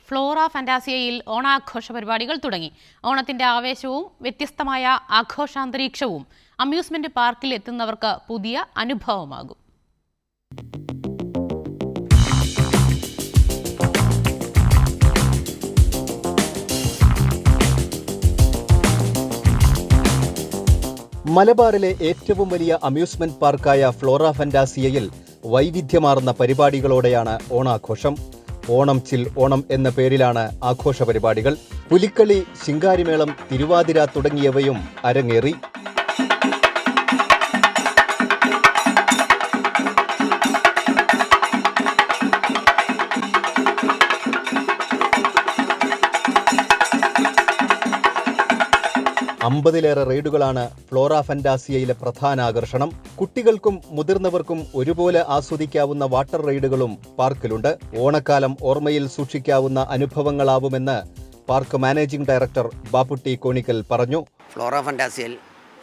Flora ഫാന്റാസിയയിൽ ഓണാഘോഷ പരിപാടികൾ തുടങ്ങി. ഓണത്തിന്റെ ആവേശവും വ്യത്യസ്തമായ ആഘോഷാന്തരീക്ഷവും അമ്യൂസ്മെന്റ് പാർക്കിൽ എത്തുന്നവർക്ക് പുതിയ അനുഭവമാകും. മലബാറിലെ ഏറ്റവും വലിയ അമ്യൂസ്മെന്റ് പാർക്കായ ഫ്ലോറ ഫാന്റാസിയയിൽ വൈവിധ്യമാർന്ന പരിപാടികളോടെയാണ് ഓണാഘോഷം. ഓണം ചിൽ ഓണം എന്ന പേരിലാണ് ആഘോഷ പരിപാടികൾ. പുലിക്കളി, ശിങ്കാരിമേളം, തിരുവാതിര തുടങ്ങിയവയും അരങ്ങേറി. അമ്പതിലേറെ റൈഡുകളാണ് ഫ്ലോറ ഫാന്റാസിയയിലെ പ്രധാന ആകർഷണം. കുട്ടികൾക്കും മുതിർന്നവർക്കും ഒരുപോലെ ആസ്വദിക്കാവുന്ന വാട്ടർ റൈഡുകളും പാർക്കിലുണ്ട്. ഓണക്കാലം ഓർമ്മയിൽ സൂക്ഷിക്കാവുന്ന അനുഭവങ്ങളാവുമെന്ന് park managing director Bapputty Konikkal പറഞ്ഞു. ഫ്ലോറ ഫാന്റാസിയയിൽ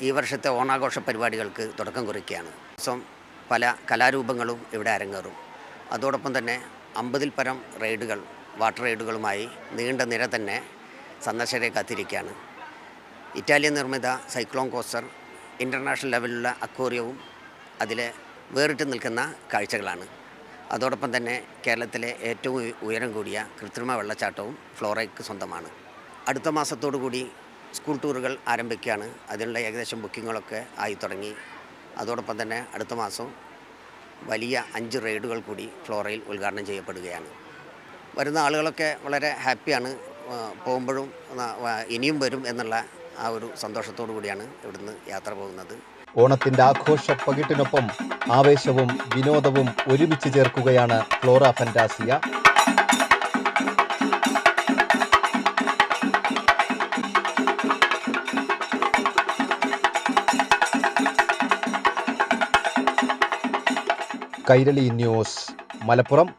ഈ വർഷത്തെ ഓണാഘോഷ പരിപാടികൾക്ക് തുടക്കം കുറിക്കുകയാണ്. പല കലാരൂപങ്ങളും ഇവിടെ അരങ്ങേറും. അതോടൊപ്പം തന്നെ 50-ൽ പരം റൈഡുകൾ, വാട്ടർ റൈഡുകളുമായി നീണ്ട നിര തന്നെ സന്ദർശകരെ കാത്തിരിക്കുകയാണ്. ഇറ്റാലിയൻ നിർമ്മിത സൈക്ലോൺ കോസ്റ്റർ, ഇൻ്റർനാഷണൽ ലെവലിലുള്ള അക്വേറിയവും അതിലെ വേറിട്ട് നിൽക്കുന്ന കാഴ്ചകളാണ്. അതോടൊപ്പം തന്നെ കേരളത്തിലെ ഏറ്റവും ഉയരം കൂടിയ കൃത്രിമ വെള്ളച്ചാട്ടവും ഫ്ലോറയ്ക്ക് സ്വന്തമാണ്. അടുത്ത മാസത്തോടുകൂടി സ്കൂൾ ടൂറുകൾ ആരംഭിക്കുകയാണ്. അതിനുള്ള ഏകദേശം ബുക്കിങ്ങുകളൊക്കെ ആയി തുടങ്ങി. അതോടൊപ്പം തന്നെ അടുത്ത മാസം വലിയ 5 റൈഡുകൾ കൂടി ഫ്ലോറയിൽ ഉദ്ഘാടനം ചെയ്യപ്പെടുകയാണ്. വരുന്ന ആളുകളൊക്കെ വളരെ ഹാപ്പിയാണ്. പോകുമ്പോഴും ഇനിയും വരും എന്നുള്ള ആ ഒരു സന്തോഷത്തോടു കൂടിയാണ് ഇവിടുന്ന് യാത്ര പോകുന്നത്. ഓണത്തിന്റെ ആഘോഷ പകിട്ടിനൊപ്പം ആവേശവും വിനോദവും ഒരുമിച്ച് ചേർക്കുകയാണ് ഫ്ലോറ ഫാന്റാസിയ. കൈരളി ന്യൂസ്, മലപ്പുറം.